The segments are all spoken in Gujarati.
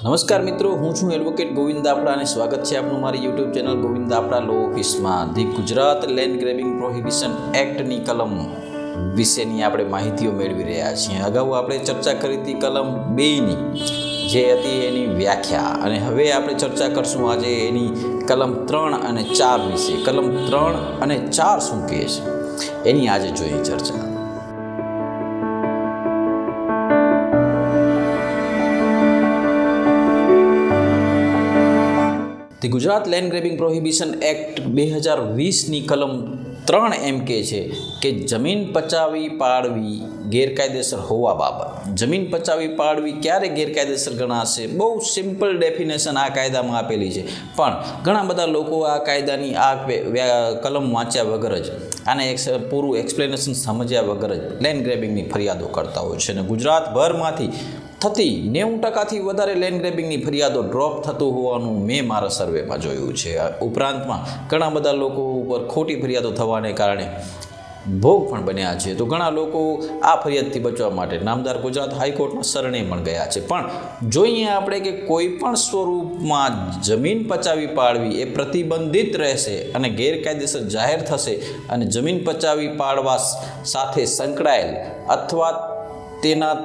નમસ્કાર મિત્રો, હું છું એડવોકેટ ગોવિંદ દાપડા અને સ્વાગત છે આપનું મારી YouTube channel Govind Dapda law ઓફિસમાં. The Gujarat land grabbing prohibition એક્ટની કલમ વિશેની આપણે માહિતીઓ મેળવી રહ્યા છીએ. અગાઉ આપણે ચર્ચા કરી હતી કલમ 2ની, જે હતી એની વ્યાખ્યા, અને હવે આપણે ચર્ચા કરશું આજે એની કલમ 3 અને 4 વિશે. કલમ 3 અને 4 શું કહે છે એની આજે જોઈએ ચર્ચા. The Gujarat land grabbing prohibition act 2020ની કલમ 3 એમ કહે છે કે જમીન પચાવી પાડવી ગેરકાયદેસર હોવા બાબત. જમીન પચાવી પાડવી ક્યારે ગેરકાયદેસર ગણાશે? બહુ સિમ્પલ ડેફિનેશન આ કાયદામાં આપેલી છે, પણ ઘણા બધા લોકો આ કાયદાની આ કલમ વાંચ્યા વગર જ, આને પૂરું એક્સપ્લેનેશન સમજ્યા વગર જ લેન્ડ ગ્રેબિંગની ફરિયાદો કરતા હોય છે. અને ગુજરાતભરમાંથી થતી 90%થી વધારે લેન્ડ ગ્રેબિંગની ફરિયાદો ડ્રોપ થતું હોવાનું મેં મારા સર્વેમાં જોયું છે. ઉપરાંતમાં ઘણા બધા લોકો ઉપર ખોટી ફરિયાદો થવાને કારણે ભોગ પણ બન્યા છે. તો ઘણા લોકો આ ફરિયાદથી બચવા માટે નામદાર ગુજરાત હાઈકોર્ટના શરણે પણ ગયા છે. પણ જોઈએ આપણે કે કોઈ પણ સ્વરૂપમાં જમીન પચાવી પાડવી એ પ્રતિબંધિત રહેશે અને ગેરકાયદેસર જાહેર થશે, અને જમીન પચાવી પાડવા સાથે સંકળાયેલ અથવા તેના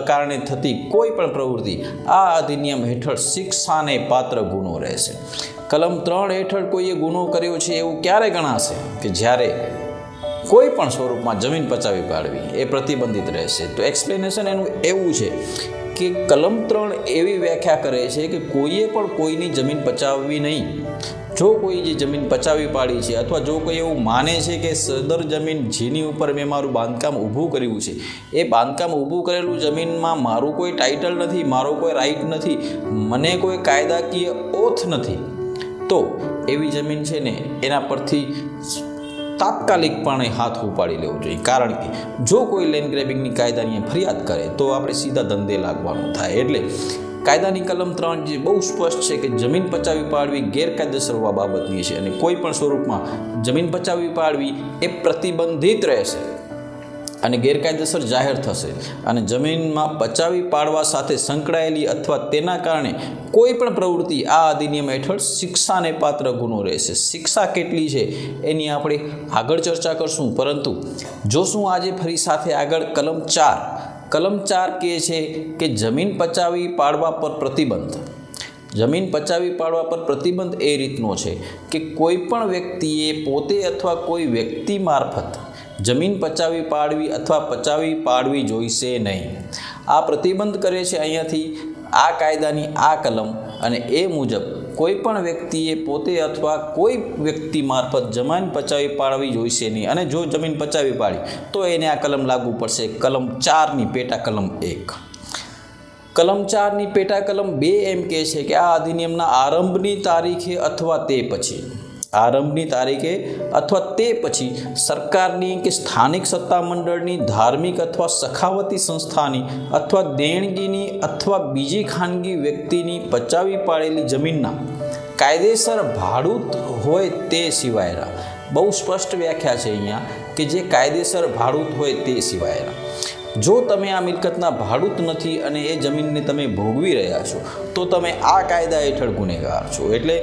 કારણે થતી કોઈ પણ પ્રવૃત્તિ આ અધિનિયમ હેઠળ શિક્ષાને પાત્ર ગુનો રહેશે. કલમ 3 હેઠળ કોઈએ ગુનો કર્યો છે એવું ક્યારે ગણાશે? કે જ્યારે કોઈ પણ સ્વરૂપમાં જમીન પચાવી પાડવી એ પ્રતિબંધિત રહેશે. તો એક્સપ્લેનેશન એનું એવું છે કે કલમ 3 એવી વ્યાખ્યા કરે છે કે કોઈએ પણ કોઈની જમીન પચાવવી નહીં. જો કોઈ જે જમીન પચાવી પાડી છે, અથવા જો કોઈ એવું માને છે કે સદર જમીન જેની ઉપર મેં મારું બાંધકામ ઊભું કર્યું છે, એ બાંધકામ ઊભું કરેલું જમીનમાં મારું કોઈ ટાઇટલ નથી, મારો કોઈ રાઇટ નથી, મને કોઈ કાયદાકીય ઓથ નથી, તો એવી જમીન છે ને એના પરથી તાત્કાલિકપણે હાથ ઉપાડી લેવો જોઈએ. કારણ કે જો કોઈ લેન્ડ ગ્રેબિંગની કાયદાની ફરિયાદ કરે તો આપણે સીધા ધંધે લાગવાનું થાય. એટલે કાયદાની કલમ 3 જે બહુ સ્પષ્ટ છે કે જમીન પચાવી પાડવી ગેરકાયદેસર હોવા બાબતની છે, અને કોઈ પણ સ્વરૂપમાં જમીન પચાવી પાડવી એ પ્રતિબંધિત રહેશે અને ગેરકાયદેસર જાહેર થશે, અને જમીનમાં પચાવી પાડવા સાથે સંકળાયેલી અથવા તેના કારણે કોઈ પણ પ્રવૃત્તિ આ અધિનિયમ હેઠળ શિક્ષાને પાત્ર ગુનો રહેશે. શિક્ષા કેટલી છે એની આપણે આગળ ચર્ચા કરશું, પરંતુ જોશું આજે ફરી સાથે આગળ કલમ 4. કલમ 4 કહે છે કે જમીન પચાવી પાડવા પર પ્રતિબંધ. જમીન પચાવી પાડવા પર પ્રતિબંધ એ રીતનો છે કે કોઈ પણ વ્યક્તિએ પોતે અથવા કોઈ વ્યક્તિ મારફત જમીન પચાવી પાડવી અથવા પચાવી પાડવી જોઈશે નહીં. આ પ્રતિબંધ કરે છે અહીંયાથી આ કાયદાની આ કલમ, અને એ મુજબ કોઈ પણ વ્યક્તિએ પોતે અથવા કોઈ વ્યક્તિ મારફત જમીન પચાવી પાડવી જોઈશે નહીં. અને જો જમીન પચાવી પાડી તો એને આ કલમ લાગુ પડશે. કલમ 4ની પેટા કલમ 1. કલમ 4ની પેટા કલમ 2 એમ કહે છે કે આ અધિનિયમના આરંભની તારીખે અથવા તે પછી, આરંભની તારીખે અથવા તે પછી સરકારની કે સ્થાનિક સત્તામંડળની, ધાર્મિક અથવા સખાવતી સંસ્થાની અથવા દેણગીની અથવા બીજી ખાનગી વ્યક્તિની પચાવી પાડેલી જમીનના કાયદેસર ભાડૂત હોય તે સિવાયના. બહુ સ્પષ્ટ વ્યાખ્યા છે અહીંયા કે જે કાયદેસર ભાડૂત હોય તે સિવાયના. જો તમે આ મિલકતના ભાડૂત નથી અને એ જમીનને તમે ભોગવી રહ્યા છો તો તમે આ કાયદા હેઠળ ગુનેગાર છો. એટલે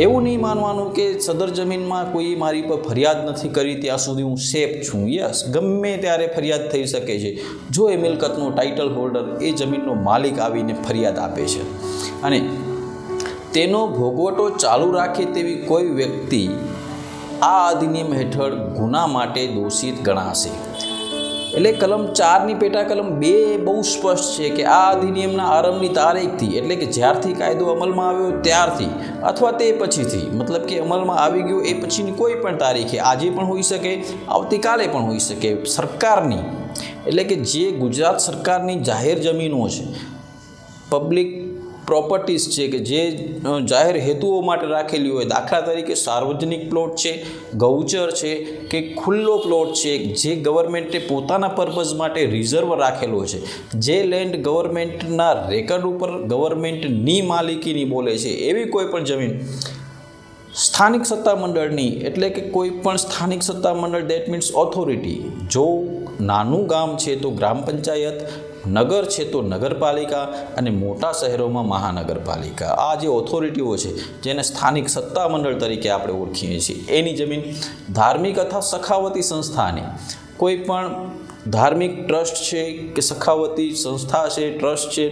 એવું નહીં માનવાનું કે સદર જમીનમાં કોઈ મારી પર ફરિયાદ નથી કરી ત્યાં સુધી હું સેફ છું. યસ, ગમે ત્યારે ફરિયાદ થઈ શકે છે. જો એ મિલકતનો ટાઇટલ હોલ્ડર, એ જમીનનો માલિક આવીને ફરિયાદ આપે છે અને તેનો ભોગવટો ચાલુ રાખે તેવી કોઈ વ્યક્તિ આ અધિનિયમ હેઠળ ગુના માટે દોષિત ગણાશે. એટલે કલમ 4ની પેટા કલમ 2 બહુ સ્પષ્ટ છે કે આ અધિનિયમના આરંભની તારીખથી, એટલે કે જ્યારથી કાયદો અમલમાં આવ્યો ત્યારથી અથવા તે પછીથી, મતલબ કે અમલમાં આવી ગયો એ પછીની કોઈ પણ તારીખે, આજે પણ હોઈ શકે, આવતીકાલે પણ હોઈ શકે, સરકારની, એટલે કે જે ગુજરાત સરકારની જાહેર જમીનો છે, પબ્લિક પ્રોપર્ટીઝ છે કે જે જાહેર હેતુઓ માટે રાખેલી હોય, દાખલા તરીકે સાર્વજનિક પ્લોટ છે, ગૌચર છે કે ખુલ્લો પ્લોટ છે, જે ગવર્મેન્ટે પોતાના પર્પઝ માટે રિઝર્વ રાખેલો છે, જે લેન્ડ ગવર્મેન્ટના રેકર્ડ ઉપર ગવર્મેન્ટની માલિકીની બોલે છે, એવી કોઈ પણ જમીન સ્થાનિક સત્તામંડળની, એટલે કે કોઈ પણ સ્થાનિક સત્તામંડળ, દેટ મીન્સ ઓથોરિટી. જો નાનું ગામ છે તો ગ્રામ પંચાયત, નગર છે તો નગરપાલિકા અને મોટા શહેરોમાં મહાનગરપાલિકા. આ જે ઓથોરિટીઓ છે જેને સ્થાનિક સત્તામંડળ તરીકે આપણે ઓળખીએ છીએ એની જમીન. ધાર્મિક અથવા સખાવતી સંસ્થાની કોઈ પણ ધાર્મિક ટ્રસ્ટ છે કે સખાવતી સંસ્થા છે, ટ્રસ્ટ છે,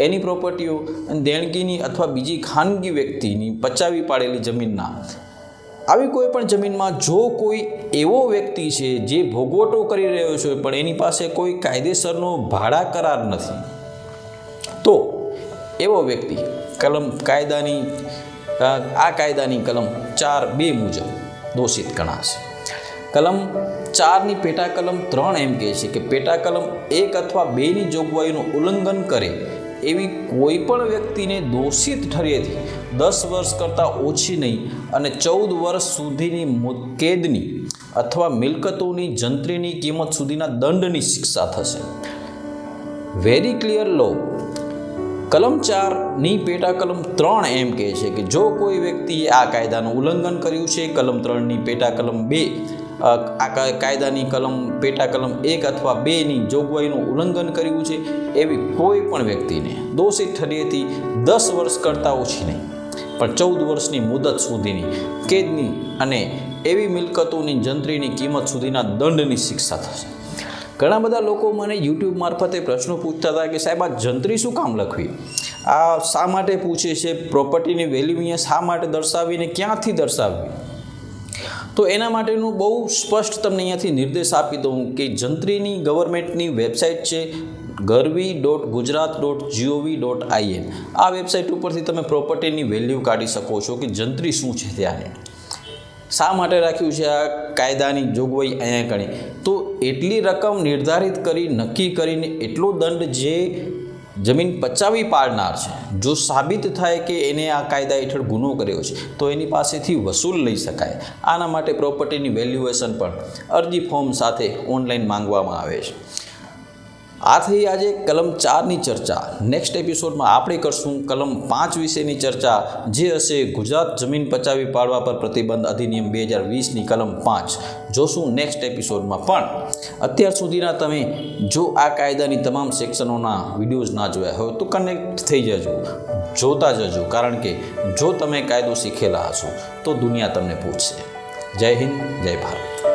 એની પ્રોપર્ટીઓ અને દેણગીની અથવા બીજી ખાનગી વ્યક્તિની પચાવી પાડેલી જમીનના આવી કોઈ પણ જમીનમાં જો કોઈ એવો વ્યક્તિ છે જે ભોગવટો કરી રહ્યો છે પણ એની પાસે કોઈ કાયદેસરનો ભાડા કરાર નથી, તો એવો વ્યક્તિ કાયદાની કલમ 4(2) મુજબ દોષિત ગણાશે. કલમ 4ની પેટા કલમ 3 એમ કહે છે કે પેટા કલમ 1 અથવા 2ની જોગવાઈનું ઉલ્લંઘન કરે એવી કોઈ પણ વ્યક્તિને દોષિત ઠરેથી 10 વર્ષ કરતાં ઓછી નહીં અને 14 વર્ષ સુધીની કેદની અથવા મિલકતોની જંત્રીની કિંમત સુધીના દંડની શિક્ષા થશે. વેરી ક્લિયર લો. કલમ 4ની પેટા કલમ 3 એમ કહે છે કે જો કોઈ વ્યક્તિએ આ કાયદાનું ઉલ્લંઘન કર્યું છે, કલમ 3ની પેટા કલમ 2 આ કાયદાની પેટા કલમ 1 અથવા 2ની જોગવાઈનું ઉલ્લંઘન કર્યું છે એવી કોઈ પણ વ્યક્તિને દોષિત ઠરેથી 10 વર્ષ કરતાં ઓછી નહીં પણ 14 વર્ષની મુદત સુધીની કેદની અને એવી મિલકતોની જંત્રીની કિંમત સુધીના દંડની શિક્ષા થશે. ઘણા બધા લોકો મને યુટ્યુબ મારફતે પ્રશ્નો પૂછતા હતા કે સાહેબ આ જંત્રી શું કામ લખવી, આ શા માટે પૂછે છે, પ્રોપર્ટીની વેલ્યુ અહીંયા શા માટે દર્શાવીને ક્યાંથી દર્શાવવી. તો એના માટેનું બહુ સ્પષ્ટ તમને અહીંયાથી નિર્દેશ આપી દઉં કે જંત્રીની ગવર્મેન્ટની વેબસાઇટ છે garvi.gujarat.gov.in. આ વેબસાઇટ ઉપરથી તમે પ્રોપર્ટીની વેલ્યુ કાઢી શકો છો કે જંત્રી શું છે ત્યાં શા માટે રાખ્યું છે આ કાયદાની જોગવાઈ અહીંયા ગણી. તો એટલી રકમ નિર્ધારિત કરી નક્કી કરીને એટલો દંડ જે જમીન પચાવી પાડનાર છે જો સાબિત થાય કે એને આ કાયદા હેઠળ ગુનો કર્યો છે તો એની પાસેથી વસૂલ લઈ શકાય. આના માટે પ્રોપર્ટીની વેલ્યુએશન પણ અરજી ફોર્મ સાથે ઓનલાઈન માંગવામાં આવે છે. આ થઈ આજે કલમ 4ની ચર્ચા. નેક્સ્ટ એપિસોડમાં આપણે કરશું કલમ 5 વિશેની ચર્ચા, જે હશે ગુજરાત જમીન પચાવી પાડવા પર પ્રતિબંધ અધિનિયમ 2020ની કલમ 5 જોશું નેક્સ્ટ એપિસોડમાં. પણ અત્યાર સુધીના તમે જો આ કાયદાની તમામ સેક્શનોના વિડીયોઝ ના જોયા હોય તો કનેક્ટ થઈ જજો, જોતા જજો, કારણ કે જો તમે કાયદો શીખેલા હશો તો દુનિયા તમને પૂછશે. જય હિન્દ, જય ભારત.